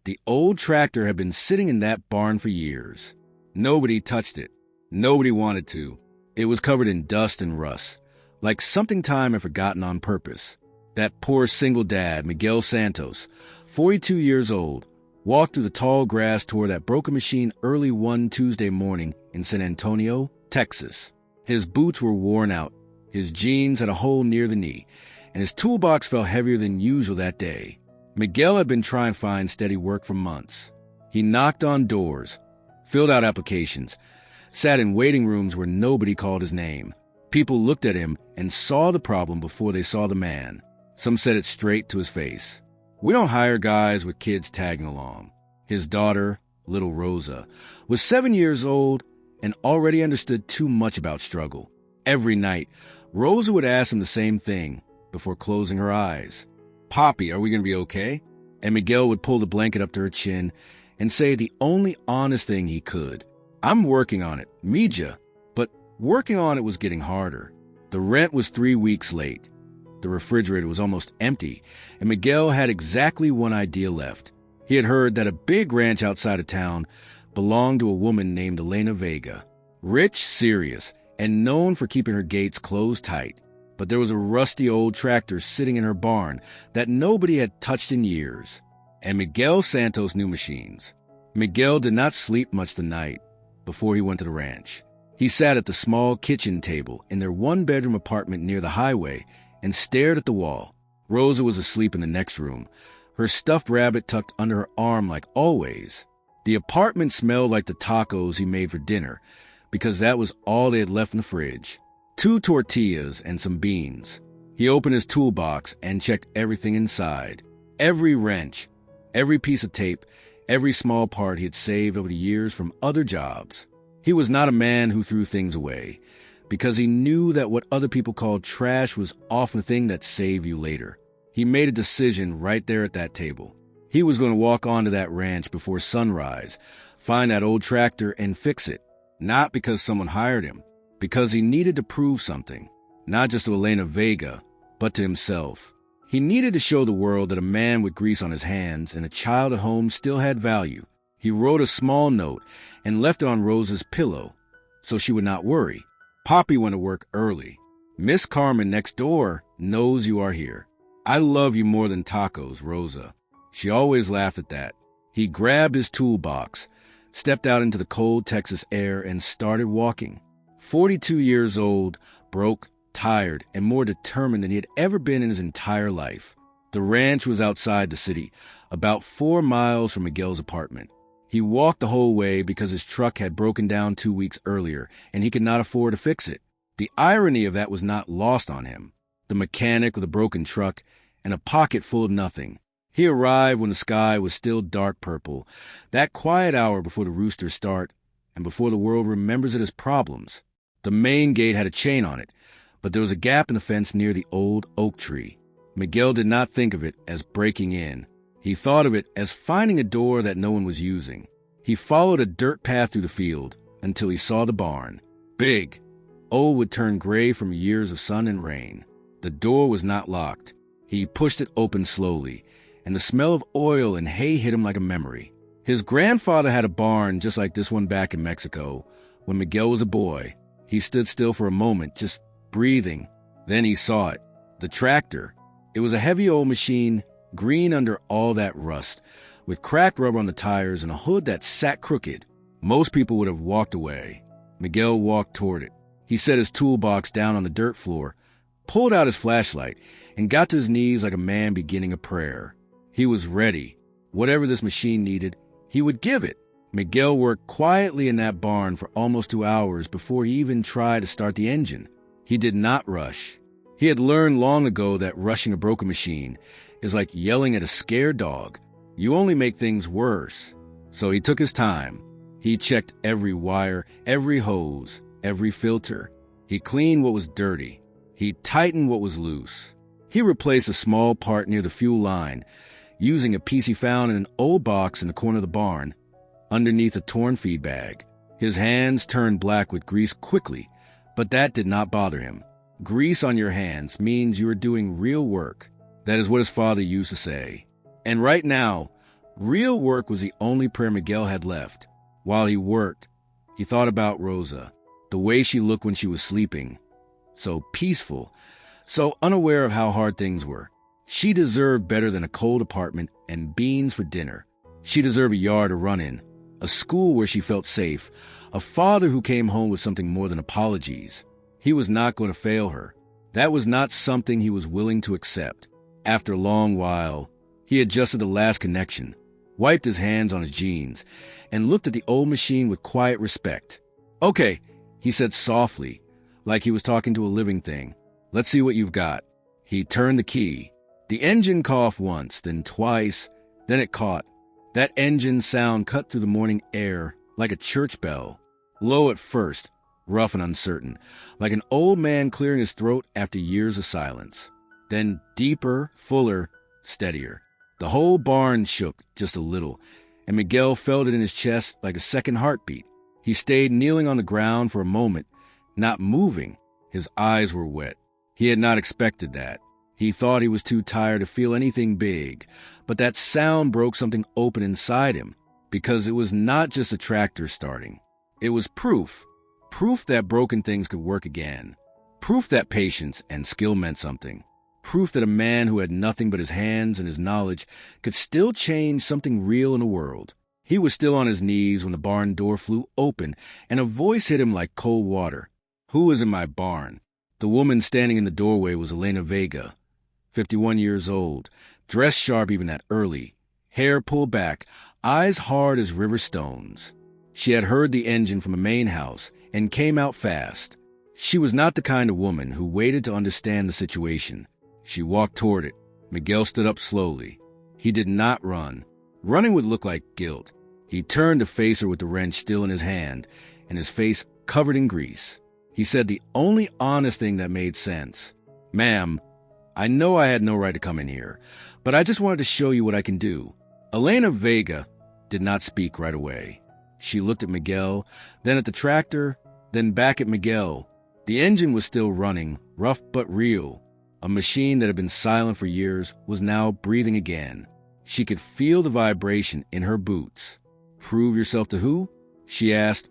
The old tractor had been sitting in that barn for years. Nobody touched it. Nobody wanted to. It was covered in dust and rust, like something time had forgotten on purpose. That poor single dad, Miguel Santos, 42 years old, walked through the tall grass toward that broken machine early one Tuesday morning in San Antonio, Texas. His boots were worn out, his jeans had a hole near the knee, and his toolbox felt heavier than usual that day. Miguel had been trying to find steady work for months. He knocked on doors, filled out applications, sat in waiting rooms where nobody called his name. People looked at him and saw the problem before they saw the man. Some said it straight to his face. "We don't hire guys with kids tagging along." His daughter, little Rosa, was 7 years old and already understood too much about struggle. Every night, Rosa would ask him the same thing before closing her eyes. "Poppy, are we going to be okay?" And Miguel would pull the blanket up to her chin and say the only honest thing he could. "I'm working on it, Mija." But working on it was getting harder. The rent was 3 weeks late. The refrigerator was almost empty, and Miguel had exactly one idea left. He had heard that a big ranch outside of town belonged to a woman named Elena Vega. Rich, serious, and known for keeping her gates closed tight. But there was a rusty old tractor sitting in her barn that nobody had touched in years. And Miguel Santos knew machines. Miguel did not sleep much the night before he went to the ranch. He sat at the small kitchen table in their one-bedroom apartment near the highway and stared at the wall. Rosa was asleep in the next room, her stuffed rabbit tucked under her arm like always. The apartment smelled like the tacos he made for dinner, because that was all they had left in the fridge. 2 tortillas and some beans. He opened his toolbox and checked everything inside. Every wrench, every piece of tape, every small part he had saved over the years from other jobs. He was not a man who threw things away, because he knew that what other people called trash was often the thing that saved you later. He made a decision right there at that table. He was going to walk onto that ranch before sunrise, find that old tractor and fix it. Not because someone hired him, because he needed to prove something, not just to Elena Vega, but to himself. He needed to show the world that a man with grease on his hands and a child at home still had value. He wrote a small note and left it on Rosa's pillow so she would not worry. "Poppy went to work early. Miss Carmen next door knows you are here. I love you more than tacos, Rosa." She always laughed at that. He grabbed his toolbox, stepped out into the cold Texas air, and started walking. 42 years old, broke, tired, and more determined than he had ever been in his entire life. The ranch was outside the city, about 4 miles from Miguel's apartment. He walked the whole way because his truck had broken down 2 weeks earlier, and he could not afford to fix it. The irony of that was not lost on him. The mechanic with a broken truck and a pocket full of nothing. He arrived when the sky was still dark purple, that quiet hour before the roosters start, and before the world remembers it as problems. The main gate had a chain on it, but there was a gap in the fence near the old oak tree. Miguel did not think of it as breaking in. He thought of it as finding a door that no one was using. He followed a dirt path through the field until he saw the barn. Big. Old would turn gray from years of sun and rain. The door was not locked. He pushed it open slowly, and the smell of oil and hay hit him like a memory. His grandfather had a barn just like this one back in Mexico when Miguel was a boy. He stood still for a moment, just breathing. Then he saw it. The tractor. It was a heavy old machine, green under all that rust, with cracked rubber on the tires and a hood that sat crooked. Most people would have walked away. Miguel walked toward it. He set his toolbox down on the dirt floor, pulled out his flashlight, and got to his knees like a man beginning a prayer. He was ready. Whatever this machine needed, he would give it. Miguel worked quietly in that barn for almost 2 hours before he even tried to start the engine. He did not rush. He had learned long ago that rushing a broken machine is like yelling at a scared dog. You only make things worse. So he took his time. He checked every wire, every hose, every filter. He cleaned what was dirty. He tightened what was loose. He replaced a small part near the fuel line, using a piece he found in an old box in the corner of the barn, underneath a torn feed bag. His hands turned black with grease quickly, but that did not bother him. Grease on your hands means you are doing real work. That is what his father used to say. And right now, Real work was the only prayer Miguel had left. While he worked, he thought about Rosa, the way she looked when she was sleeping. So peaceful, so unaware of how hard things were. She deserved better than a cold apartment and beans for dinner. She deserved a yard to run in, a school where she felt safe, a father who came home with something more than apologies. He was not going to fail her. That was not something he was willing to accept. After a long while, he adjusted the last connection, wiped his hands on his jeans, and looked at the old machine with quiet respect. "Okay," he said softly, like he was talking to a living thing. "Let's see what you've got." He turned the key. The engine coughed once, then twice, then it caught. That engine sound cut through the morning air like a church bell. Low at first, rough and uncertain, like an old man clearing his throat after years of silence. Then deeper, fuller, steadier. The whole barn shook just a little, and Miguel felt it in his chest like a second heartbeat. He stayed kneeling on the ground for a moment, not moving. His eyes were wet. He had not expected that. He thought he was too tired to feel anything big, but that sound broke something open inside him, because it was not just a tractor starting. It was proof that broken things could work again, proof that patience and skill meant something, proof that a man who had nothing but his hands and his knowledge could still change something real in the world. He was still on his knees when the barn door flew open, and a voice hit him like cold water. "Who is in my barn?" The woman standing in the doorway was Elena Vega, 51 years old, dressed sharp even that early, hair pulled back, eyes hard as river stones. She had heard the engine from the main house and came out fast. She was not the kind of woman who waited to understand the situation. She walked toward it. Miguel stood up slowly. He did not run. Running would look like guilt. He turned to face her with the wrench still in his hand and his face covered in grease. He said the only honest thing that made sense. "Ma'am, I know I had no right to come in here, but I just wanted to show you what I can do." Elena Vega did not speak right away. She looked at Miguel, then at the tractor, then back at Miguel. The engine was still running, rough but real. A machine that had been silent for years was now breathing again. She could feel the vibration in her boots. "Prove yourself to who?" she asked,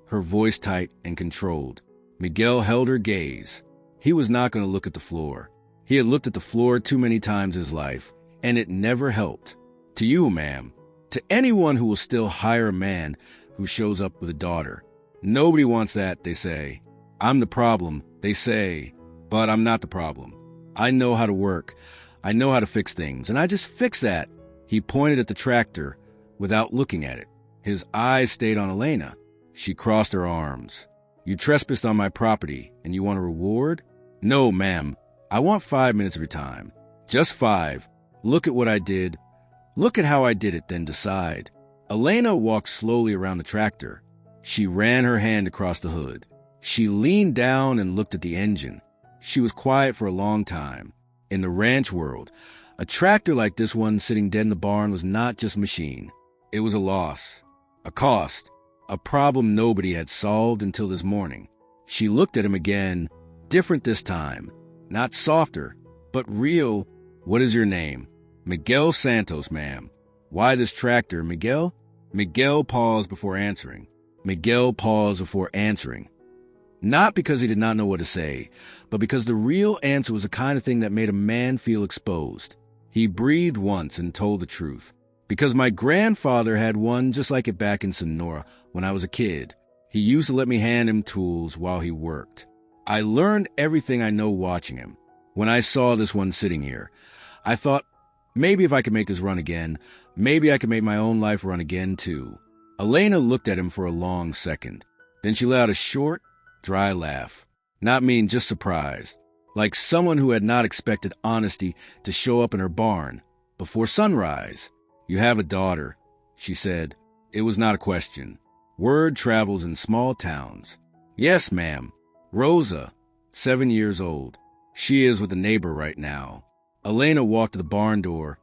her voice tight and controlled. Miguel held her gaze. He was not going to look at the floor. He had looked at the floor too many times in his life, and it never helped. "To you, ma'am. To anyone who will still hire a man who shows up with a daughter. Nobody wants that, they say. I'm the problem, they say, but I'm not the problem. I know how to work. I know how to fix things, and I just fix that." He pointed at the tractor without looking at it. His eyes stayed on Elena. She crossed her arms. "You trespassed on my property, and you want a reward?" "No, ma'am. I want 5 minutes of your time. Just 5. Look at what I did. Look at how I did it, then decide." Elena walked slowly around the tractor. She ran her hand across the hood. She leaned down and looked at the engine. She was quiet for a long time. In the ranch world, a tractor like this one sitting dead in the barn was not just a machine. It was a loss, a cost, a problem nobody had solved until this morning. She looked at him again, different this time. Not softer, but real. "What is your name?" "Miguel Santos, ma'am." "Why this tractor, Miguel?" Miguel paused before answering. Not because he did not know what to say, but because the real answer was the kind of thing that made a man feel exposed. He breathed once and told the truth. "Because my grandfather had one just like it back in Sonora when I was a kid. He used to let me hand him tools while he worked. I learned everything I know watching him. When I saw this one sitting here, I thought, maybe if I could make this run again, maybe I could make my own life run again too." Elena looked at him for a long second. Then she let out a short, dry laugh. Not mean, just surprised. Like someone who had not expected honesty to show up in her barn before sunrise. "You have a daughter," she said. It was not a question. Word travels in small towns. "Yes, ma'am. Rosa, 7 years old. She is with a neighbor right now." Elena walked to the barn door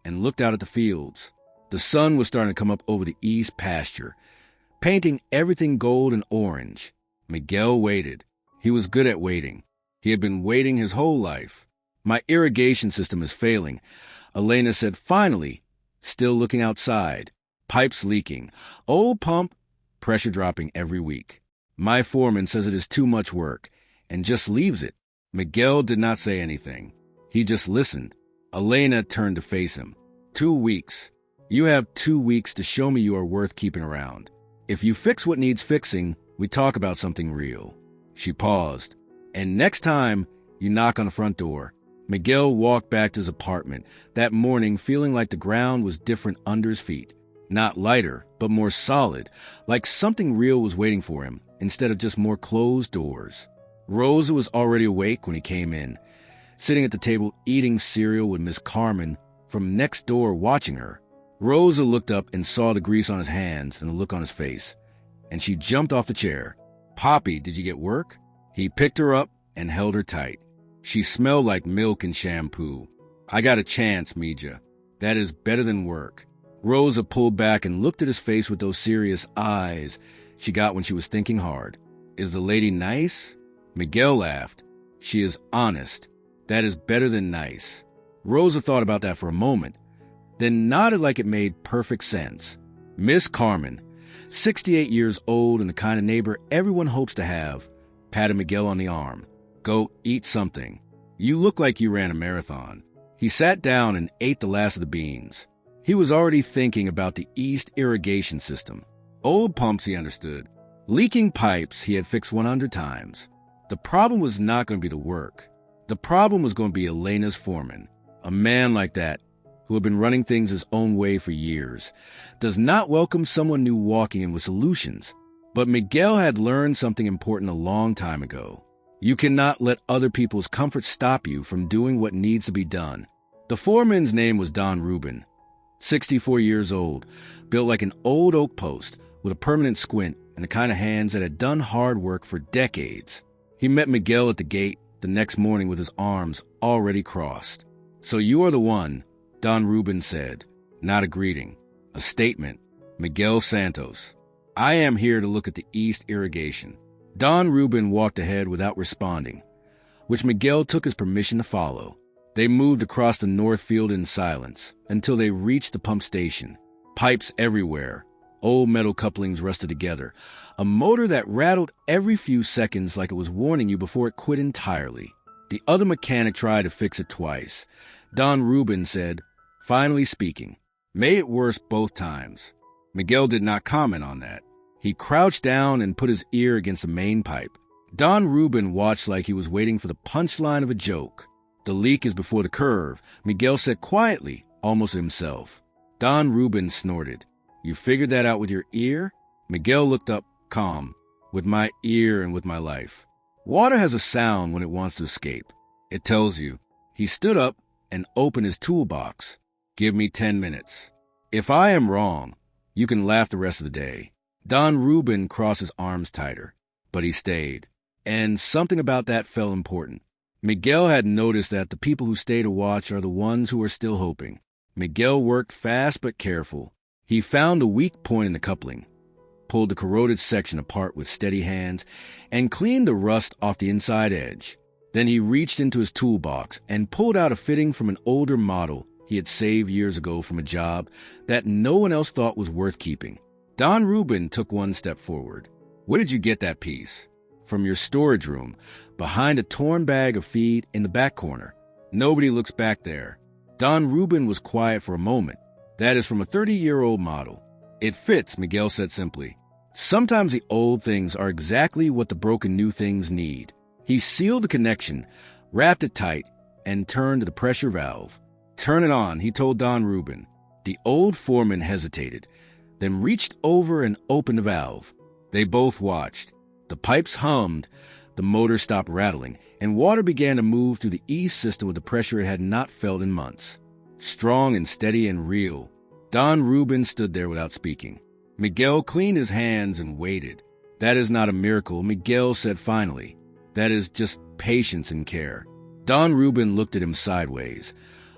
and looked out at the fields. The sun was starting to come up over the east pasture, painting everything gold and orange. Miguel waited. He was good at waiting. He had been waiting his whole life. "My irrigation system is failing," Elena said finally, Still looking outside. Pipes leaking. Old pump, pressure dropping every week. My foreman says it is too much work, and just leaves it. Miguel did not say anything. He just listened. Elena turned to face him. 2 weeks. You have 2 weeks to show me you are worth keeping around. If you fix what needs fixing, we talk about something real. She paused. And next time, you knock on the front door. Miguel walked back to his apartment that morning feeling like the ground was different under his feet. Not lighter, but more solid, like something real was waiting for him instead of just more closed doors. Rosa was already awake when he came in, sitting at the table eating cereal with Miss Carmen from next door watching her. Rosa looked up and saw the grease on his hands and the look on his face, and she jumped off the chair. "Poppy, did you get work?" He picked her up and held her tight. She smelled like milk and shampoo. "I got a chance, Mija. That is better than work." Rosa pulled back and looked at his face with those serious eyes she got when she was thinking hard. "Is the lady nice?" Miguel laughed. "She is honest. That is better than nice." Rosa thought about that for a moment, then nodded like it made perfect sense. Miss Carmen, 68 years old and the kind of neighbor everyone hopes to have, patted Miguel on the arm. "Go eat something. You look like you ran a marathon." He sat down and ate the last of the beans. He was already thinking about the East irrigation system. Old pumps, he understood. Leaking pipes, he had fixed 100 times. The problem was not going to be the work. The problem was going to be Elena's foreman. A man like that, who had been running things his own way for years, does not welcome someone new walking in with solutions. But Miguel had learned something important a long time ago. You cannot let other people's comfort stop you from doing what needs to be done. The foreman's name was Don Rubin, 64 years old, built like an old oak post with a permanent squint and the kind of hands that had done hard work for decades. He met Miguel at the gate the next morning with his arms already crossed. "So you are the one," Don Rubin said. Not a greeting, a statement. "Miguel Santos. I am here to look at the East irrigation." Don Rubin walked ahead without responding, which Miguel took as permission to follow. They moved across the north field in silence until they reached the pump station. Pipes everywhere. Old metal couplings rusted together. A motor that rattled every few seconds like it was warning you before it quit entirely. The other mechanic tried to fix it twice. Don Rubin said, finally speaking, "Made it worse both times." Miguel did not comment on that. He crouched down and put his ear against the main pipe. Don Rubin watched like he was waiting for the punchline of a joke. "The leak is before the curve," Miguel said quietly, almost to himself. Don Rubin snorted. "You figured that out with your ear?" Miguel looked up, calm. "With my ear and with my life. Water has a sound when it wants to escape. It tells you." He stood up and opened his toolbox. "Give me 10 minutes. If I am wrong, you can laugh the rest of the day." Don Rubin crossed his arms tighter, but he stayed. And something about that felt important. Miguel had noticed that the people who stay to watch are the ones who are still hoping. Miguel worked fast but careful. He found the weak point in the coupling, pulled the corroded section apart with steady hands, and cleaned the rust off the inside edge. Then he reached into his toolbox and pulled out a fitting from an older model he had saved years ago from a job that no one else thought was worth keeping. Don Rubin took one step forward. "Where did you get that piece?" "From your storage room, behind a torn bag of feed in the back corner. Nobody looks back there." Don Rubin was quiet for a moment. "That is from a 30-year-old model. It fits," Miguel said simply. "Sometimes the old things are exactly what the broken new things need." He sealed the connection, wrapped it tight, and turned to the pressure valve. "Turn it on," he told Don Rubin. The old foreman hesitated, then reached over and opened the valve. They both watched. The pipes hummed, the motor stopped rattling, and water began to move through the East system with a pressure it had not felt in months. Strong and steady and real. Don Rubin stood there without speaking. Miguel cleaned his hands and waited. "That is not a miracle," Miguel said finally. "That is just patience and care." Don Rubin looked at him sideways,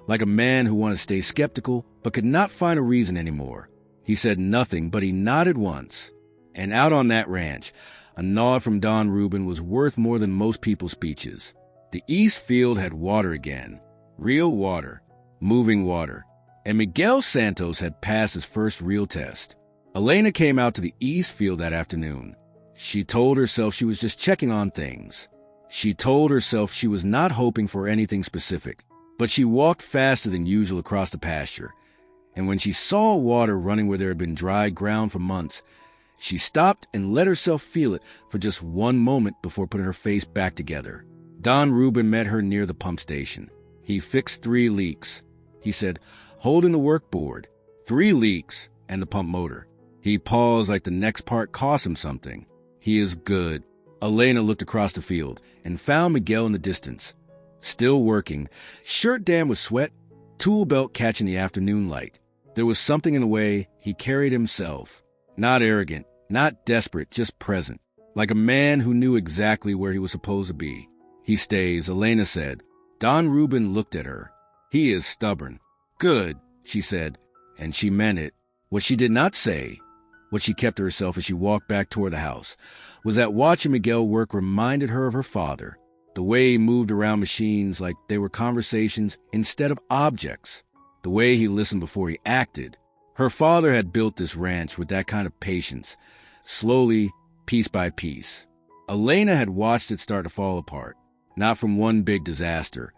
like a man who wanted to stay skeptical but could not find a reason anymore. He said nothing, but he nodded once. And out on that ranch, a nod from Don Rubin was worth more than most people's speeches. The East field had water again. Real water. Moving water. And Miguel Santos had passed his first real test. Elena came out to the East Field that afternoon. She told herself she was just checking on things. She told herself she was not hoping for anything specific, but she walked faster than usual across the pasture. And when she saw water running where there had been dry ground for months, she stopped and let herself feel it for just one moment before putting her face back together. Don Rubin met her near the pump station. He fixed 3 leaks. He said, holding the workboard, 3 leaks and the pump motor. He paused like the next part cost him something. He is good. Elena looked across the field and found Miguel in the distance. Still working, shirt damp with sweat, tool belt catching the afternoon light. There was something in the way he carried himself. Not arrogant, not desperate, just present. Like a man who knew exactly where he was supposed to be. He stays, Elena said. Don Rubin looked at her. He is stubborn. Good, she said, and she meant it. What she did not say, what she kept to herself as she walked back toward the house, was that watching Miguel work reminded her of her father. The way he moved around machines like they were conversations instead of objects. The way he listened before he acted. Her father had built this ranch with that kind of patience, slowly, piece by piece. Elena had watched it start to fall apart, not from one big disaster,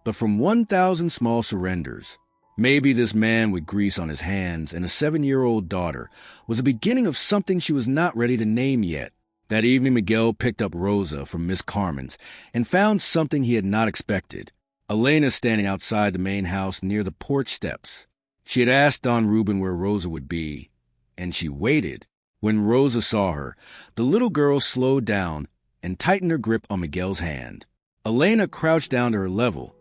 but from 1,000 small surrenders. Maybe this man with grease on his hands and a 7-year-old daughter was the beginning of something she was not ready to name yet. That evening, Miguel picked up Rosa from Miss Carmen's and found something he had not expected. Elena standing outside the main house near the porch steps. She had asked Don Rubin where Rosa would be, and she waited. When Rosa saw her, the little girl slowed down and tightened her grip on Miguel's hand. Elena crouched down to her level.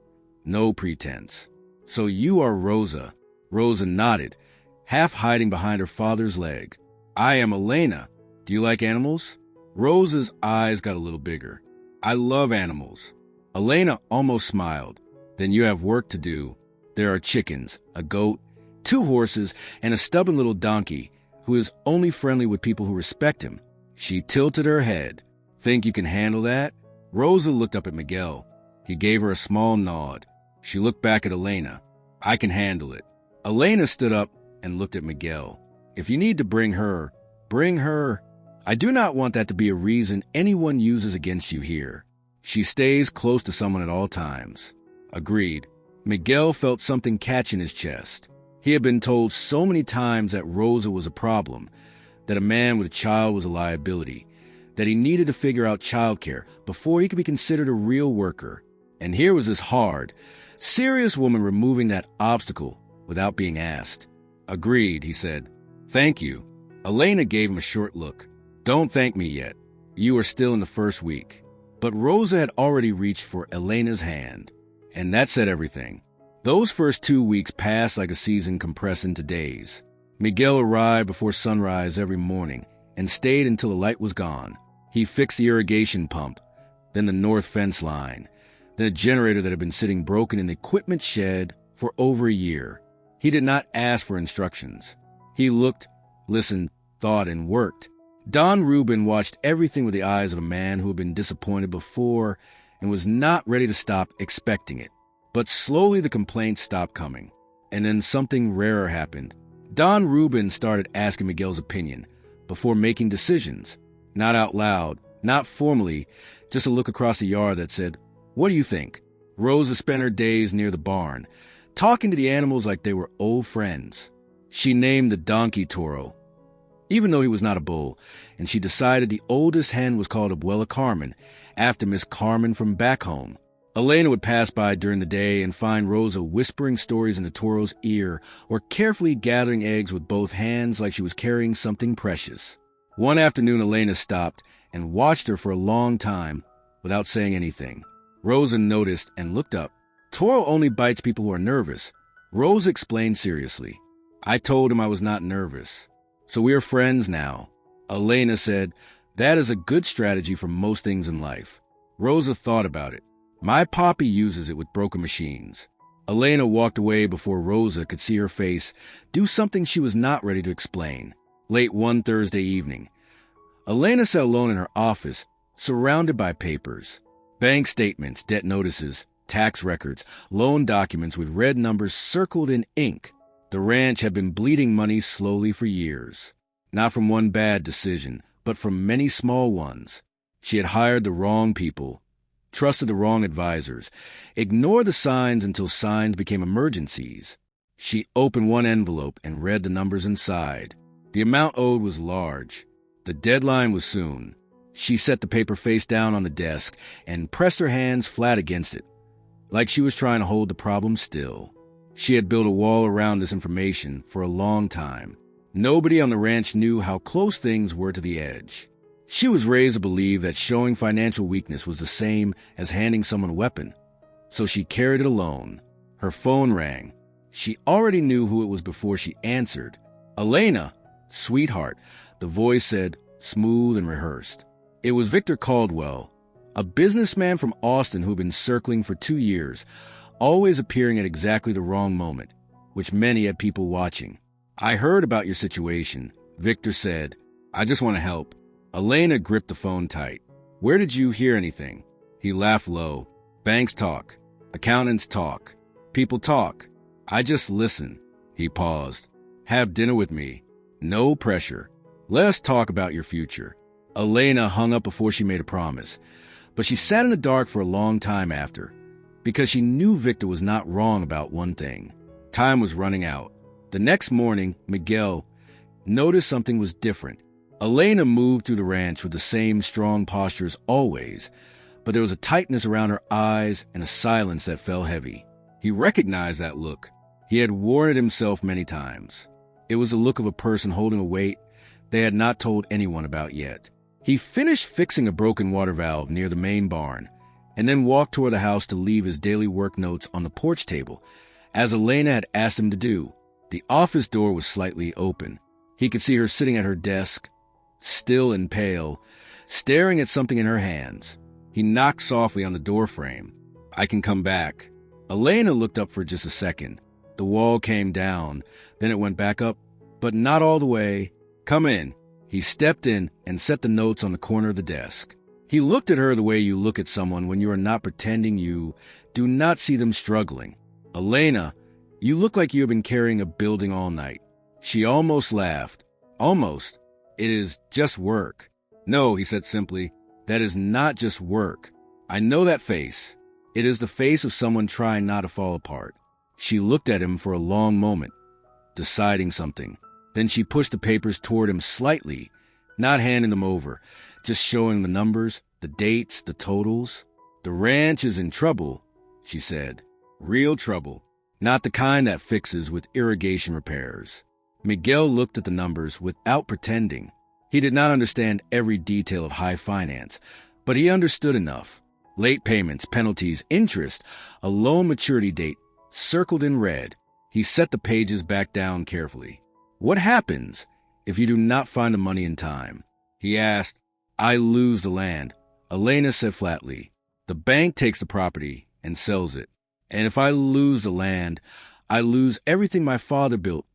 No pretense. So you are Rosa. Rosa nodded, half hiding behind her father's leg. I am Elena. Do you like animals? Rosa's eyes got a little bigger. I love animals. Elena almost smiled. Then you have work to do. There are chickens, a goat, 2 horses, and a stubborn little donkey who is only friendly with people who respect him. She tilted her head. Think you can handle that? Rosa looked up at Miguel. He gave her a small nod. She looked back at Elena. I can handle it. Elena stood up and looked at Miguel. If you need to bring her, bring her. I do not want that to be a reason anyone uses against you here. She stays close to someone at all times. Agreed. Miguel felt something catch in his chest. He had been told so many times that Rosa was a problem, that a man with a child was a liability, that he needed to figure out childcare before he could be considered a real worker. And here was this hard, serious woman removing that obstacle without being asked. Agreed, he said. Thank you. Elena gave him a short look. Don't thank me yet. You are still in the first week. But Rosa had already reached for Elena's hand. And that said everything. Those first 2 weeks passed like a season compressed into days. Miguel arrived before sunrise every morning and stayed until the light was gone. He fixed the irrigation pump, then the north fence line, then a generator that had been sitting broken in the equipment shed for over a year. He did not ask for instructions. He looked, listened, thought, and worked. Don Rubin watched everything with the eyes of a man who had been disappointed before and was not ready to stop expecting it. But slowly the complaints stopped coming. And then something rarer happened. Don Rubin started asking Miguel's opinion before making decisions. Not out loud, not formally, just a look across the yard that said, "What do you think?" Rosa spent her days near the barn, talking to the animals like they were old friends. She named the donkey Toro, even though he was not a bull, and she decided the oldest hen was called Abuela Carmen, after Miss Carmen from back home. Elena would pass by during the day and find Rosa whispering stories in the Toro's ear or carefully gathering eggs with both hands like she was carrying something precious. One afternoon, Elena stopped and watched her for a long time without saying anything. Rosa noticed and looked up. Toro only bites people who are nervous. Rosa explained seriously. I told him I was not nervous. So we are friends now. Elena said, that is a good strategy for most things in life. Rosa thought about it. My poppy uses it with broken machines. Elena walked away before Rosa could see her face do something she was not ready to explain. Late one Thursday evening, Elena sat alone in her office, surrounded by papers. Bank statements, debt notices, tax records, loan documents with red numbers circled in ink. The ranch had been bleeding money slowly for years, not from one bad decision, but from many small ones. She had hired the wrong people, trusted the wrong advisors, ignored the signs until signs became emergencies. She opened one envelope and read the numbers inside. The amount owed was large. The deadline was soon. She set the paper face down on the desk and pressed her hands flat against it, like she was trying to hold the problem still. She had built a wall around this information for a long time. Nobody on the ranch knew how close things were to the edge. She was raised to believe that showing financial weakness was the same as handing someone a weapon, so she carried it alone. Her phone rang. She already knew who it was before she answered. "Elena, sweetheart," the voice said, smooth and rehearsed. It was Victor Caldwell, a businessman from Austin who had been circling for 2 years, always appearing at exactly the wrong moment, which many had people watching. "I heard about your situation," Victor said. "I just want to help." Elena gripped the phone tight. "Where did you hear anything?" He laughed low. "Banks talk. Accountants talk. People talk. I just listen." He paused. "Have dinner with me. No pressure. Let us talk about your future." Elena hung up before she made a promise, but she sat in the dark for a long time after, because she knew Victor was not wrong about one thing. Time was running out. The next morning, Miguel noticed something was different. Elena moved through the ranch with the same strong posture as always, but there was a tightness around her eyes and a silence that fell heavy. He recognized that look. He had worn it himself many times. It was the look of a person holding a weight they had not told anyone about yet. He finished fixing a broken water valve near the main barn, and then walked toward the house to leave his daily work notes on the porch table, as Elena had asked him to do. The office door was slightly open. He could see her sitting at her desk, still and pale, staring at something in her hands. He knocked softly on the door frame. "I can come back." Elena looked up for just a second. The wall came down, then it went back up, but not all the way. "Come in." He stepped in and set the notes on the corner of the desk. He looked at her the way you look at someone when you are not pretending you do not see them struggling. "Elena, you look like you have been carrying a building all night." She almost laughed. "Almost. It is just work." "No," he said simply, "that is not just work. I know that face. It is the face of someone trying not to fall apart." She looked at him for a long moment, deciding something. Then she pushed the papers toward him slightly, not handing them over, just showing the numbers, the dates, the totals. "The ranch is in trouble," she said. "Real trouble. Not the kind that fixes with irrigation repairs." Miguel looked at the numbers without pretending. He did not understand every detail of high finance, but he understood enough. Late payments, penalties, interest, a loan maturity date, circled in red. He set the pages back down carefully. "What happens if you do not find the money in time?" he asked. "I lose the land," Elena said flatly. "The bank takes the property and sells it. And if I lose the land, I lose everything my father built,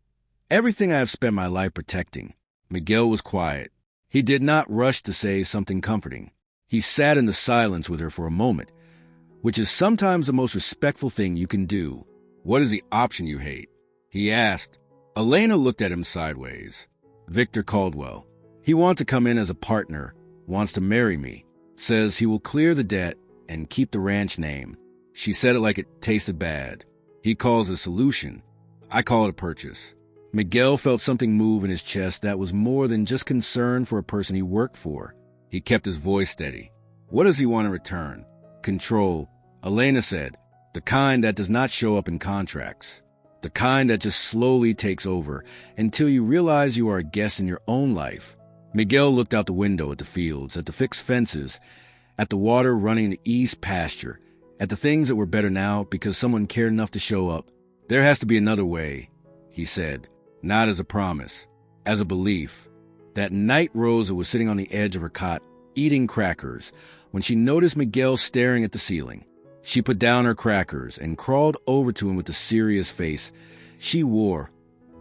everything I have spent my life protecting." Miguel was quiet. He did not rush to say something comforting. He sat in the silence with her for a moment, which is sometimes the most respectful thing you can do. "What is the option you hate?" he asked. Elena looked at him sideways. "Victor Caldwell. He wants to come in as a partner, wants to marry me, says he will clear the debt and keep the ranch name." She said it like it tasted bad. "He calls it a solution. I call it a purchase." Miguel felt something move in his chest that was more than just concern for a person he worked for. He kept his voice steady. "What does he want in return?" "Control," Elena said. "The kind that does not show up in contracts. The kind that just slowly takes over until you realize you are a guest in your own life." Miguel looked out the window at the fields, at the fixed fences, at the water running in the east pasture, at the things that were better now because someone cared enough to show up. "There has to be another way," he said, not as a promise, as a belief. That night Rosa was sitting on the edge of her cot, eating crackers, when she noticed Miguel staring at the ceiling. She put down her crackers and crawled over to him with the serious face she wore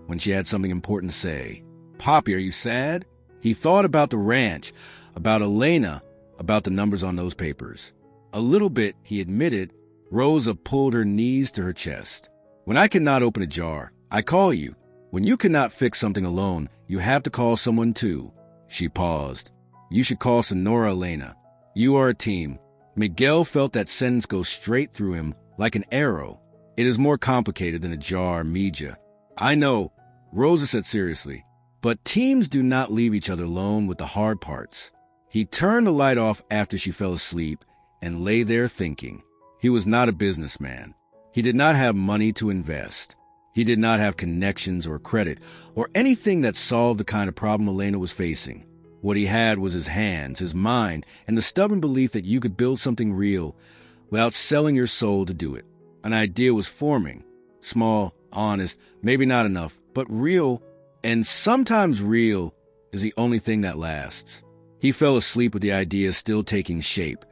when she had something important to say. "Poppy, are you sad?" He thought about the ranch, about Elena, about the numbers on those papers. "A little bit," he admitted. Rosa pulled her knees to her chest. "When I cannot open a jar, I call you. When you cannot fix something alone, you have to call someone too. She paused. You should call Sonora Elena. You are a team. Miguel felt that sentence go straight through him like an arrow. It is more complicated than a jar media. I know, Rosa said seriously, but teams do not leave each other alone with the hard parts. He turned the light off after she fell asleep and lay there thinking. He was not a businessman. He did not have money to invest. He did not have connections or credit or anything that solved the kind of problem Elena was facing. What he had was his hands, his mind, and the stubborn belief that you could build something real without selling your soul to do it. An idea was forming. Small, honest, maybe not enough, but real, and sometimes real is the only thing that lasts. He fell asleep with the idea still taking shape.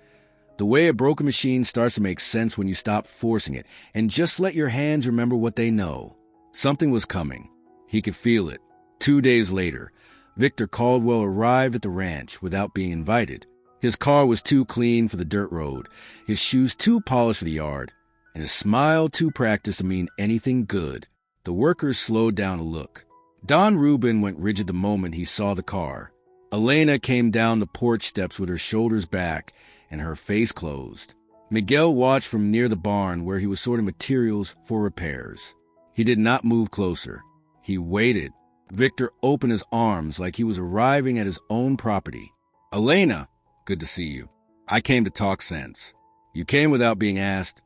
The way a broken machine starts to make sense when you stop forcing it and just let your hands remember what they know. Something was coming. He could feel it. 2 days later, Victor Caldwell arrived at the ranch without being invited. His car was too clean for the dirt road, his shoes too polished for the yard, and his smile too practiced to mean anything good. The workers slowed down to look. Don Rubin went rigid the moment he saw the car. Elena came down the porch steps with her shoulders back and her face closed. Miguel watched from near the barn where he was sorting materials for repairs. He did not move closer. He waited. Victor opened his arms like he was arriving at his own property. Elena, good to see you. I came to talk sense. You came without being asked,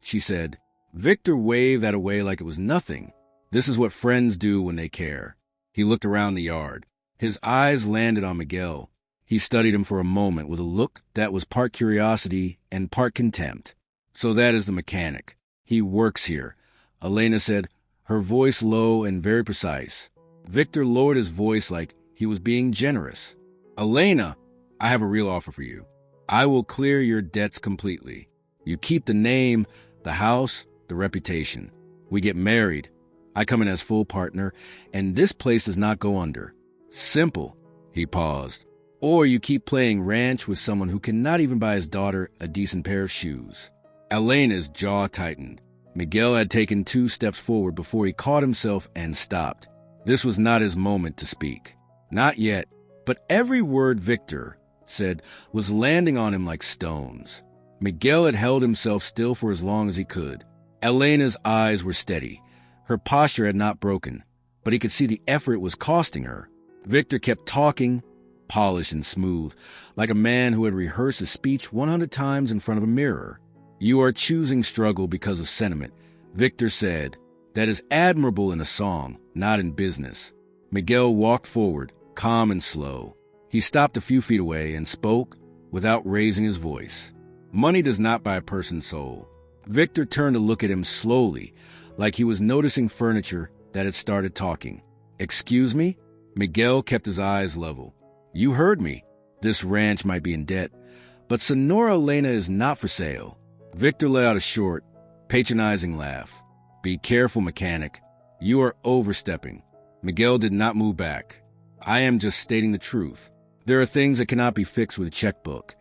she said. Victor waved that away like it was nothing. This is what friends do when they care. He looked around the yard. His eyes landed on Miguel. He studied him for a moment with a look that was part curiosity and part contempt. So that is the mechanic. He works here, Elena said, her voice low and very precise. Victor lowered his voice like he was being generous. Elena, I have a real offer for you. I will clear your debts completely. You keep the name, the house, the reputation. We get married. I come in as full partner, and this place does not go under. Simple. He paused. Or you keep playing ranch with someone who cannot even buy his daughter a decent pair of shoes. Elena's jaw tightened. Miguel had taken 2 steps forward before he caught himself and stopped. This was not his moment to speak. Not yet. But every word Victor said was landing on him like stones. Miguel had held himself still for as long as he could. Elena's eyes were steady. Her posture had not broken, but he could see the effort it was costing her. Victor kept talking, polished and smooth, like a man who had rehearsed a speech 100 times in front of a mirror. You are choosing struggle because of sentiment, Victor said. That is admirable in a song, not in business. Miguel walked forward, calm and slow. He stopped a few feet away and spoke without raising his voice. Money does not buy a person's soul. Victor turned to look at him slowly, like he was noticing furniture that had started talking. Excuse me? Miguel kept his eyes level. You heard me. This ranch might be in debt, but Sonora Elena is not for sale. Victor let out a short, patronizing laugh. Be careful, mechanic. You are overstepping. Miguel did not move back. I am just stating the truth. There are things that cannot be fixed with a checkbook,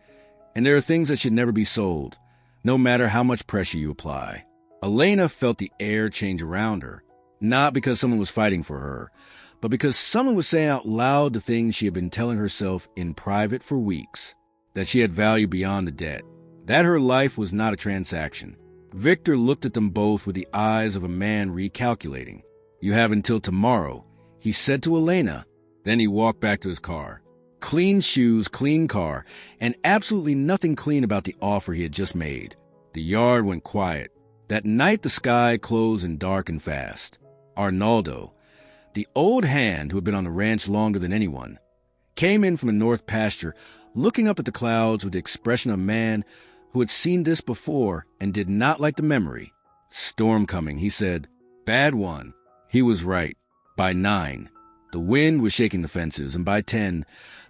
and there are things that should never be sold, no matter how much pressure you apply. Elena felt the air change around her, not because someone was fighting for her, but because someone was saying out loud the things she had been telling herself in private for weeks, that she had value beyond the debt, that her life was not a transaction. Victor looked at them both with the eyes of a man recalculating. You have until tomorrow, he said to Elena. Then he walked back to his car. Clean shoes, clean car, and absolutely nothing clean about the offer he had just made. The yard went quiet. That night the sky closed and darkened fast. Arnaldo, the old hand who had been on the ranch longer than anyone, came in from the north pasture, looking up at the clouds with the expression of a man who had seen this before and did not like the memory. Storm coming, he said. Bad one. He was right. By 9, the wind was shaking the fences, and by 10,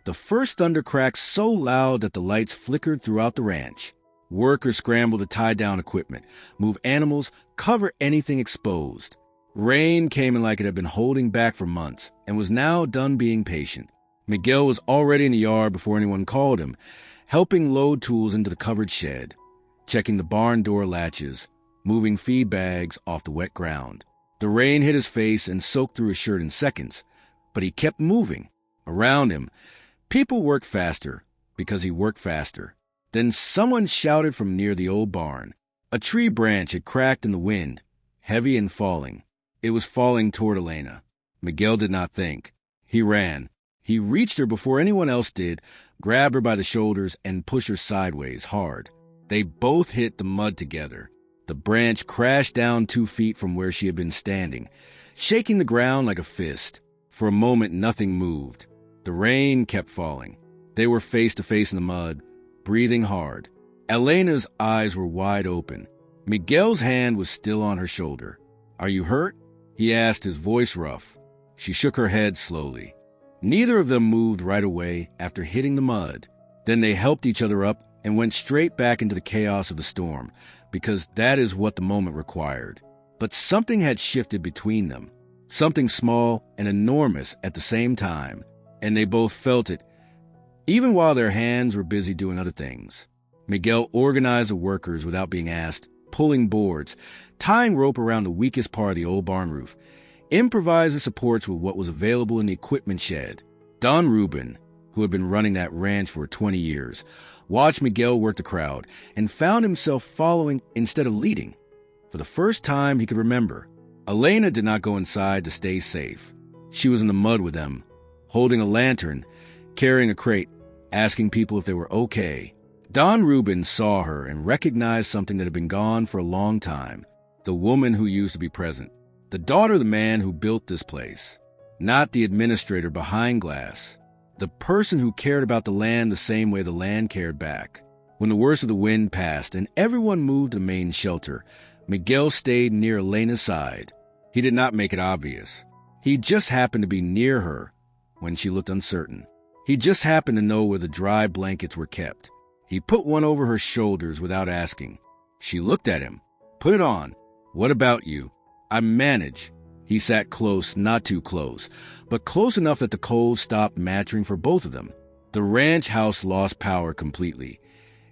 the first thunder cracked so loud that the lights flickered throughout the ranch. Workers scrambled to tie down equipment, move animals, cover anything exposed. Rain came in like it had been holding back for months and was now done being patient. Miguel was already in the yard before anyone called him, helping load tools into the covered shed, checking the barn door latches, moving feed bags off the wet ground. The rain hit his face and soaked through his shirt in seconds, but he kept moving. Around him, people worked faster because he worked faster. Then someone shouted from near the old barn. A tree branch had cracked in the wind, heavy and falling. It was falling toward Elena. Miguel did not think. He ran. He reached her before anyone else did, grabbed her by the shoulders, and pushed her sideways hard. They both hit the mud together. The branch crashed down 2 feet from where she had been standing, shaking the ground like a fist. For a moment, nothing moved. The rain kept falling. They were face to face in the mud, breathing hard. Elena's eyes were wide open. Miguel's hand was still on her shoulder. "Are you hurt?" he asked, his voice rough. She shook her head slowly. Neither of them moved right away after hitting the mud. Then they helped each other up and went straight back into the chaos of the storm, because that is what the moment required. But something had shifted between them, something small and enormous at the same time, and they both felt it, even while their hands were busy doing other things. Miguel organized the workers without being asked, pulling boards, tying rope around the weakest part of the old barn roof, improvised the supports with what was available in the equipment shed. Don Rubin, who had been running that ranch for 20 years, watched Miguel work the crowd and found himself following instead of leading. For the first time he could remember, Elena did not go inside to stay safe. She was in the mud with them, holding a lantern, carrying a crate, asking people if they were okay. Don Rubin saw her and recognized something that had been gone for a long time, the woman who used to be present, the daughter of the man who built this place, not the administrator behind glass, the person who cared about the land the same way the land cared back. When the worst of the wind passed and everyone moved to the main shelter, Miguel stayed near Elena's side. He did not make it obvious. He just happened to be near her when she looked uncertain. He just happened to know where the dry blankets were kept. He put one over her shoulders without asking. She looked at him. "Put it on. What about you?" "I manage." He sat close, not too close, but close enough that the cold stopped mattering for both of them. The ranch house lost power completely,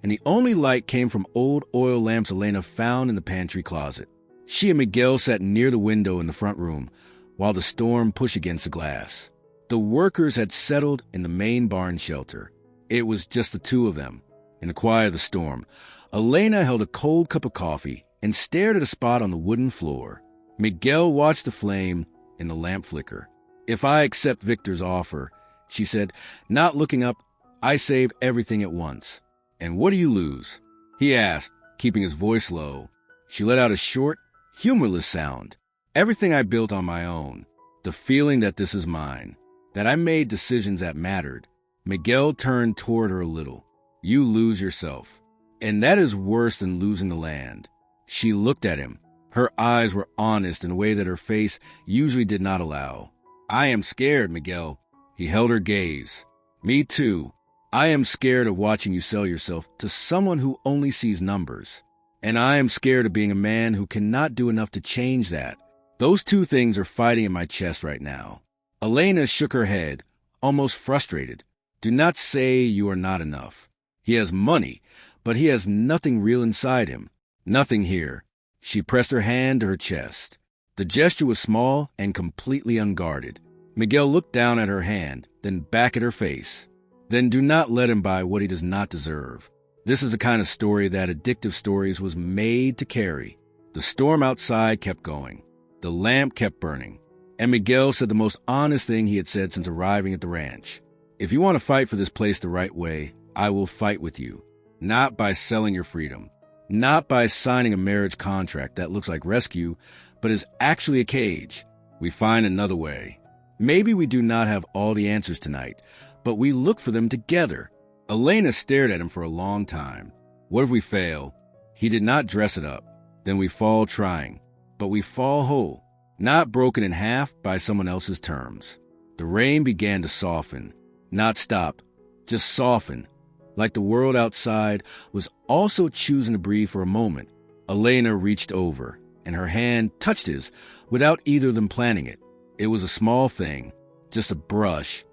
and the only light came from old oil lamps Elena found in the pantry closet. She and Miguel sat near the window in the front room, while the storm pushed against the glass. The workers had settled in the main barn shelter. It was just the two of them. In the quiet of the storm, Elena held a cold cup of coffee and stared at a spot on the wooden floor. Miguel watched the flame in the lamp flicker. "If I accept Victor's offer," she said, not looking up, "I save everything at once." "And what do you lose?" he asked, keeping his voice low. She let out a short, humorless sound. "Everything I built on my own. The feeling that this is mine. That I made decisions that mattered." Miguel turned toward her a little. "You lose yourself. And that is worse than losing the land." She looked at him. Her eyes were honest in a way that her face usually did not allow. "I am scared, Miguel." He held her gaze. "Me too. I am scared of watching you sell yourself to someone who only sees numbers. And I am scared of being a man who cannot do enough to change that. Those two things are fighting in my chest right now." Elena shook her head, almost frustrated. "Do not say you are not enough. He has money, but he has nothing real inside him. Nothing here." She pressed her hand to her chest. The gesture was small and completely unguarded. Miguel looked down at her hand, then back at her face. "Then do not let him buy what he does not deserve. This is the kind of story that Addictive Stories was made to carry." The storm outside kept going. The lamp kept burning. And Miguel said the most honest thing he had said since arriving at the ranch. "If you want to fight for this place the right way, I will fight with you. Not by selling your freedom. Not by signing a marriage contract that looks like rescue, but is actually a cage. We find another way. Maybe we do not have all the answers tonight, but we look for them together." Elena stared at him for a long time. "What if we fail?" He did not dress it up. "Then we fall trying. But we fall whole, not broken in half by someone else's terms." The rain began to soften. Not stop, just soften. Like the world outside was also choosing to breathe for a moment. Elena reached over, and her hand touched his without either of them planning it. It was a small thing, just a brush,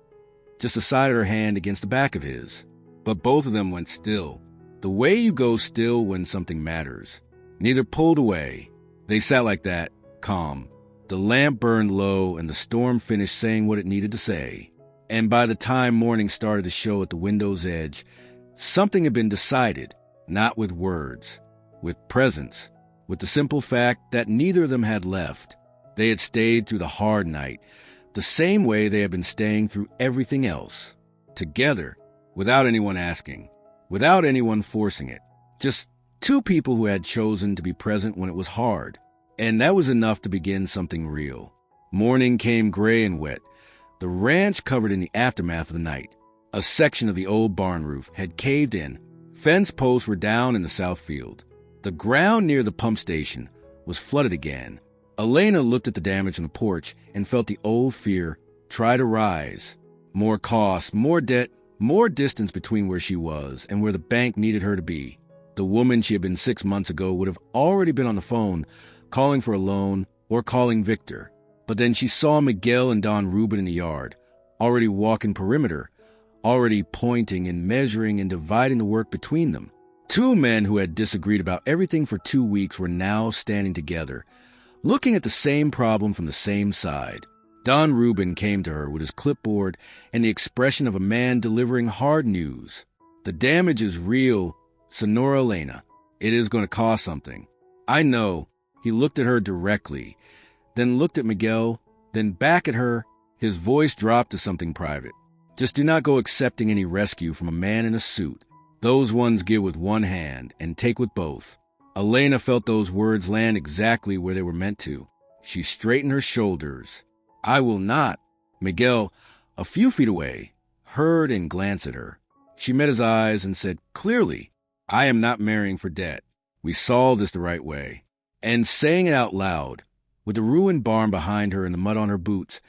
just the side of her hand against the back of his. But both of them went still, the way you go still when something matters. Neither pulled away. They sat like that, calm. The lamp burned low, and the storm finished saying what it needed to say. And by the time morning started to show at the window's edge, something had been decided, not with words, with presence, with the simple fact that neither of them had left. They had stayed through the hard night, the same way they had been staying through everything else. Together, without anyone asking, without anyone forcing it. Just two people who had chosen to be present when it was hard. And that was enough to begin something real. Morning came gray and wet, the ranch covered in the aftermath of the night. A section of the old barn roof had caved in. Fence posts were down in the south field. The ground near the pump station was flooded again. Elena looked at the damage on the porch and felt the old fear try to rise. More costs, more debt, more distance between where she was and where the bank needed her to be. The woman she had been 6 months ago would have already been on the phone, calling for a loan or calling Victor. But then she saw Miguel and Don Rubin in the yard, already walking perimeter, already pointing and measuring and dividing the work between them. Two men who had disagreed about everything for 2 weeks were now standing together, looking at the same problem from the same side. Don Rubin came to her with his clipboard and the expression of a man delivering hard news. The damage is real, Sonora Elena. It is going to cost something. I know. He looked at her directly, then looked at Miguel, then back at her. His voice dropped to something private. Just do not go accepting any rescue from a man in a suit. Those ones give with one hand and take with both. Elena felt those words land exactly where they were meant to. She straightened her shoulders. I will not. Miguel, a few feet away, heard and glanced at her. She met his eyes and said clearly, I am not marrying for debt. We solved this the right way. And saying it out loud, with the ruined barn behind her and the mud on her boots,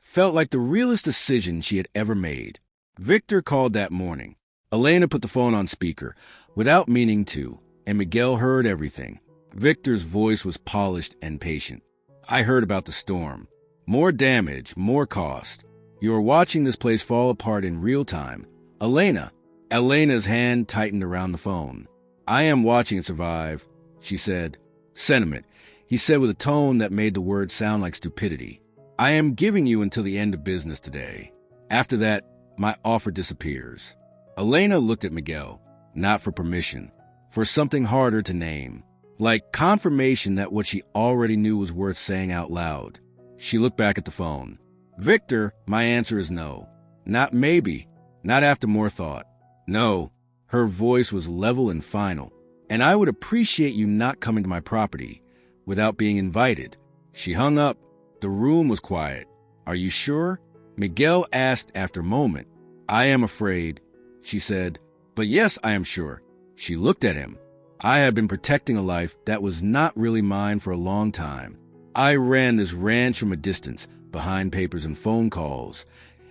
felt like the realest decision she had ever made. Victor called that morning. Elena put the phone on speaker, without meaning to, and Miguel heard everything. Victor's voice was polished and patient. I heard about the storm. More damage, more cost. You are watching this place fall apart in real time. Elena's hand tightened around the phone. I am watching it survive, she said. Sentiment, he said with a tone that made the words sound like stupidity. I am giving you until the end of business today. After that, my offer disappears. Elena looked at Miguel, not for permission, for something harder to name, like confirmation that what she already knew was worth saying out loud. She looked back at the phone. Victor, my answer is no. Not maybe, not after more thought. No, her voice was level and final. And I would appreciate you not coming to my property without being invited. She hung up. The room was quiet. Are you sure? Miguel asked after a moment. I am afraid, she said. But yes, I am sure. She looked at him. I have been protecting a life that was not really mine for a long time. I ran this ranch from a distance, behind papers and phone calls,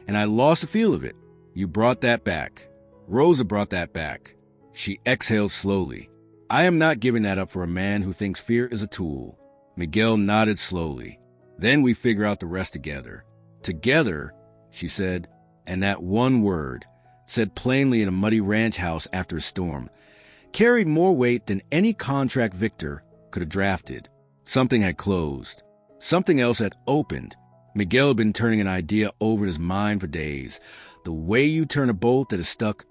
and I lost the feel of it. You brought that back. Rosa brought that back. She exhaled slowly. I am not giving that up for a man who thinks fear is a tool. Miguel nodded slowly. Then we figure out the rest together. Together, she said, and that one word, said plainly in a muddy ranch house after a storm, carried more weight than any contract Victor could have drafted. Something had closed. Something else had opened. Miguel had been turning an idea over in his mind for days. The way you turn a bolt that is stuck,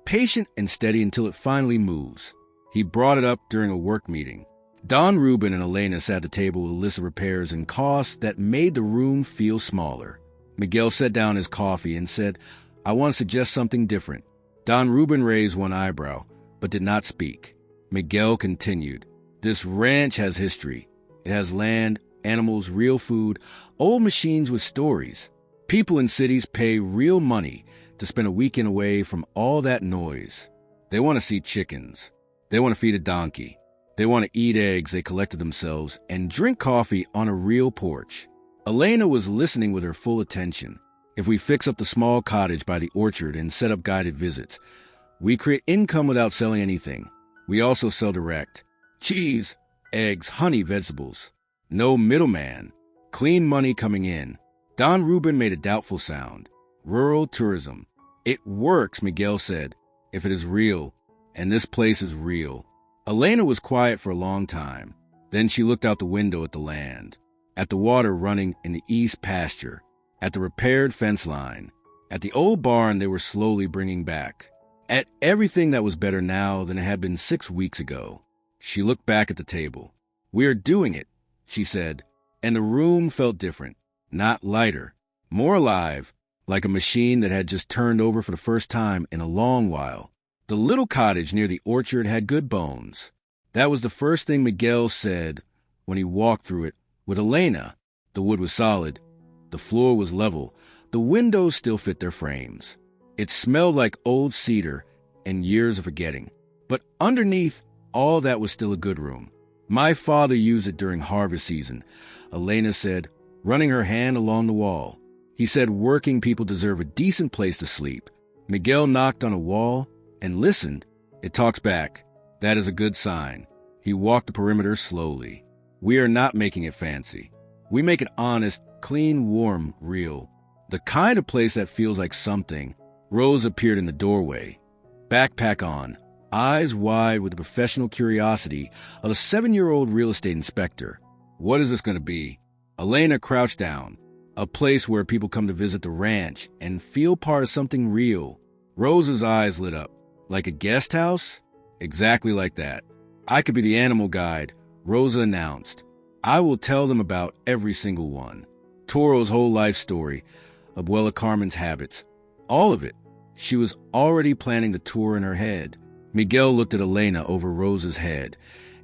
patient and steady until it finally moves. He brought it up during a work meeting. Don Rubin and Elena sat at the table with a list of repairs and costs that made the room feel smaller. Miguel set down his coffee and said, I want to suggest something different. Don Rubin raised one eyebrow, but did not speak. Miguel continued, This ranch has history. It has land, animals, real food, old machines with stories. People in cities pay real money to spend a weekend away from all that noise. They want to see chickens. They want to feed a donkey. They want to eat eggs they collected themselves and drink coffee on a real porch. Elena was listening with her full attention. If we fix up the small cottage by the orchard and set up guided visits, we create income without selling anything. We also sell direct. Cheese, eggs, honey, vegetables. No middleman. Clean money coming in. Don Rubin made a doubtful sound. Rural tourism. It works, Miguel said, if it is real. And this place is real. Elena was quiet for a long time. Then she looked out the window at the land. at the water running in the east pasture, at the repaired fence line, at the old barn they were slowly bringing back, at everything that was better now than it had been 6 weeks ago. She looked back at the table. "We are doing it," she said, and the room felt different, not lighter, more alive, like a machine that had just turned over for the first time in a long while. The little cottage near the orchard had good bones. That was the first thing Miguel said when he walked through it with Elena. The wood was solid. The floor was level. The windows still fit their frames. It smelled like old cedar and years of forgetting. But underneath, all that was still a good room. "My father used it during harvest season," Elena said, running her hand along the wall. "He said working people deserve a decent place to sleep." Miguel knocked on a wall and listened. It talks back. That is a good sign. He walked the perimeter slowly. "We are not making it fancy. We make it honest, clean, warm, real. The kind of place that feels like something." Rose appeared in the doorway, backpack on, eyes wide with the professional curiosity of a 7-year-old real estate inspector. "What is this going to be?" Elena crouched down. "A place where people come to visit the ranch and feel part of something real." Rose's eyes lit up. "Like a guest house?" "Exactly like that." "I could be the animal guide," Rosa announced. "I will tell them about every single one. Toro's whole life story, Abuela Carmen's habits, all of it." She was already planning the tour in her head. Miguel looked at Elena over Rosa's head,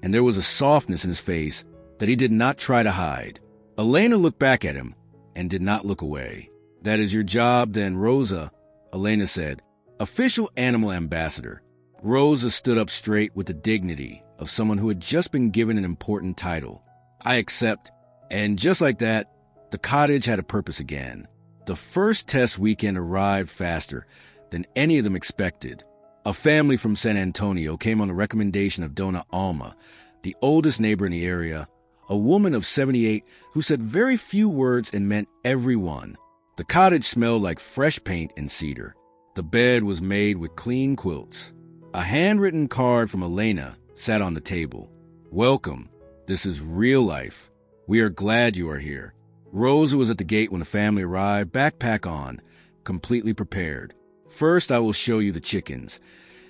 and there was a softness in his face that he did not try to hide. Elena looked back at him and did not look away. "That is your job, then, Rosa," Elena said. "Official animal ambassador." Rosa stood up straight with the dignity of someone who had just been given an important title. "I accept." And just like that, the cottage had a purpose again. The first test weekend arrived faster than any of them expected. A family from San Antonio came on the recommendation of Dona Alma, the oldest neighbor in the area, a woman of 78 who said very few words and meant every one. The cottage smelled like fresh paint and cedar. The bed was made with clean quilts. A handwritten card from Elena sat on the table. "Welcome. This is real life. We are glad you are here." Rosa was at the gate when the family arrived, backpack on, completely prepared. "First, I will show you the chickens."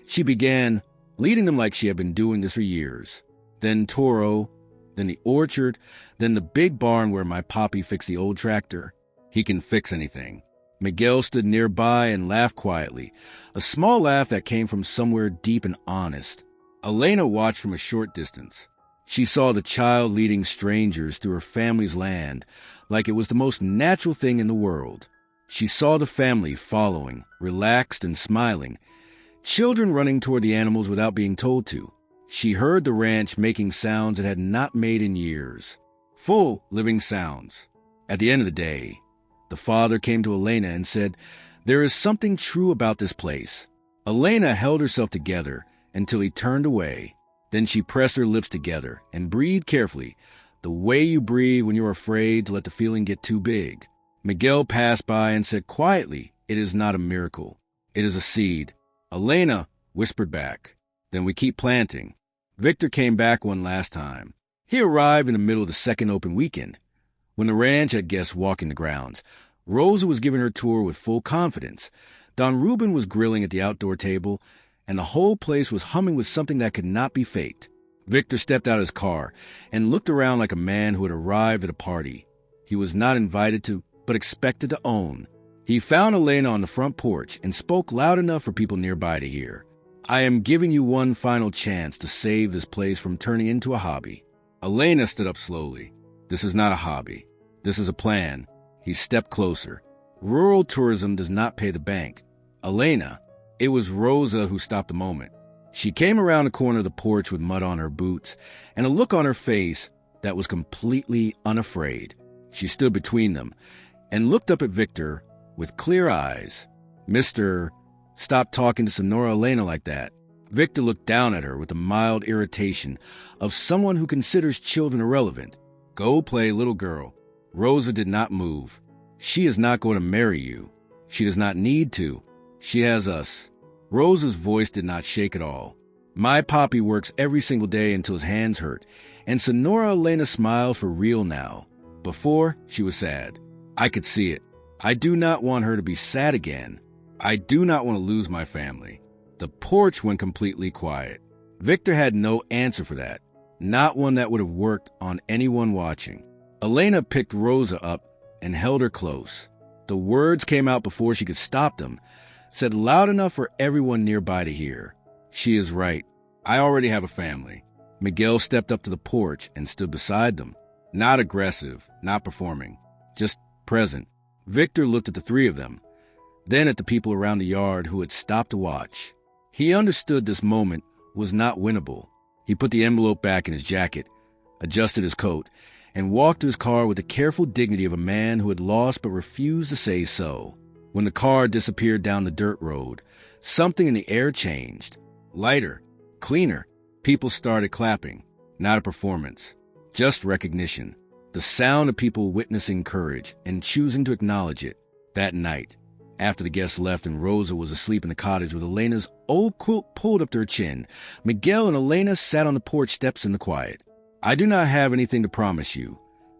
She began, leading them like she had been doing this for years. "Then Toro, then the orchard, then the big barn where my papi fixed the old tractor. He can fix anything." Miguel stood nearby and laughed quietly, a small laugh that came from somewhere deep and honest. Elena watched from a short distance. She saw the child leading strangers through her family's land like it was the most natural thing in the world. She saw the family following, relaxed and smiling, children running toward the animals without being told to. She heard the ranch making sounds it had not made in years. Full, living sounds. At the end of the day, the father came to Elena and said, "There is something true about this place." Elena held herself together until he turned away. Then she pressed her lips together and breathed carefully, the way you breathe when you're afraid to let the feeling get too big. Miguel passed by and said quietly, "It is not a miracle. It is a seed." Elena whispered back, "Then we keep planting." Victor came back one last time. He arrived in the middle of the second open weekend, when the ranch had guests walking the grounds. Rosa was giving her tour with full confidence. Don Ruben was grilling at the outdoor table, and the whole place was humming with something that could not be faked. Victor stepped out of his car and looked around like a man who had arrived at a party he was not invited to, but expected to own. He found Elena on the front porch and spoke loud enough for people nearby to hear. "I am giving you one final chance to save this place from turning into a hobby." Elena stood up slowly. "This is not a hobby. This is a plan." He stepped closer. "Rural tourism does not pay the bank." "Elena." It was Rosa who stopped the moment. She came around the corner of the porch with mud on her boots and a look on her face that was completely unafraid. She stood between them and looked up at Victor with clear eyes. "Mr. Stop talking to Senora Elena like that." Victor looked down at her with the mild irritation of someone who considers children irrelevant. "Go play, little girl." Rosa did not move. "She is not going to marry you. She does not need to. She has us." Rosa's voice did not shake at all. "My papi works every single day until his hands hurt, and Senora Elena smiles for real now. Before, she was sad. I could see it. I do not want her to be sad again. I do not want to lose my family. The porch went completely quiet. Victor had no answer for that, not one that would have worked on anyone watching. Elena picked Rosa up and held her close. The words came out before she could stop them, said loud enough for everyone nearby to hear. She is right. I already have a family. Miguel stepped up to the porch and stood beside them. Not aggressive, not performing, just present. Victor looked at the three of them, then at the people around the yard who had stopped to watch. He understood this moment was not winnable. He put the envelope back in his jacket, adjusted his coat, and walked to his car with the careful dignity of a man who had lost but refused to say so. When the car disappeared down the dirt road, something in the air changed. Lighter, cleaner. People started clapping. Not a performance, just recognition. The sound of people witnessing courage and choosing to acknowledge it. That night, after the guests left and Rosa was asleep in the cottage with Elena's old quilt pulled up to her chin, Miguel and Elena sat on the porch steps in the quiet. I do not have anything to promise you,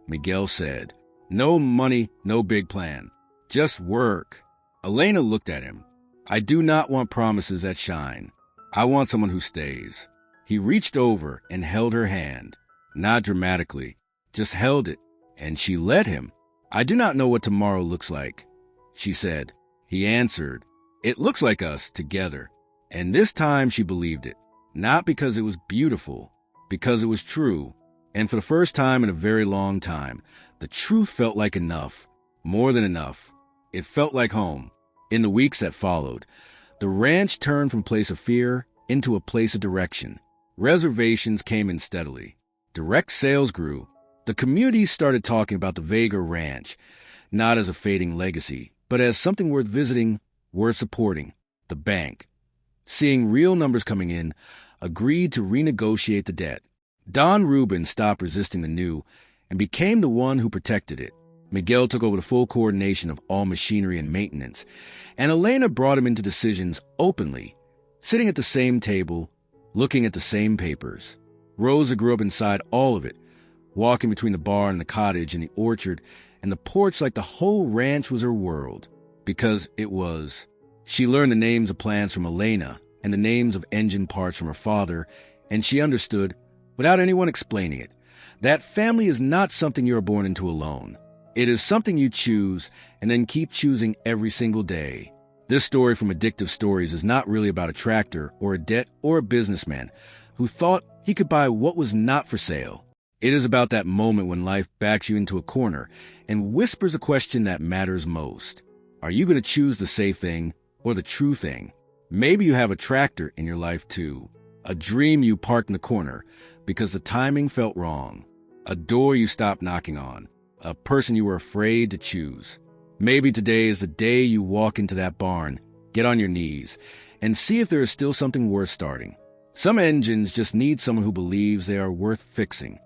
Miguel said. No money, no big plan. Just work. Elena looked at him. I do not want promises that shine. I want someone who stays. He reached over and held her hand. Not dramatically, just held it, and she let him. I do not know what tomorrow looks like, she said. He answered, it looks like us together. And this time she believed it, not because it was beautiful, because it was true. And for the first time in a very long time, the truth felt like enough, more than enough. It felt like home. In the weeks that followed, the ranch turned from a place of fear into a place of direction. Reservations came in steadily. Direct sales grew. The community started talking about the Vega Ranch, not as a fading legacy, but as something worth visiting, worth supporting. The bank, seeing real numbers coming in, agreed to renegotiate the debt. Don Rubin stopped resisting the new and became the one who protected it. Miguel took over the full coordination of all machinery and maintenance, and Elena brought him into decisions openly, sitting at the same table, looking at the same papers. Rosa grew up inside all of it, walking between the bar and the cottage and the orchard and the porch like the whole ranch was her world. Because it was. She learned the names of plants from Elena and the names of engine parts from her father, and she understood, without anyone explaining it, that family is not something you are born into alone. It is something you choose and then keep choosing every single day. This story from Addictive Stories is not really about a tractor or a debt or a businessman who thought he could buy what was not for sale. It is about that moment when life backs you into a corner and whispers a question that matters most. Are you going to choose the safe thing or the true thing? Maybe you have a tractor in your life too. A dream you parked in the corner because the timing felt wrong. A door you stopped knocking on. A person you were afraid to choose. Maybe today is the day you walk into that barn, get on your knees, and see if there is still something worth starting. Some engines just need someone who believes they are worth fixing.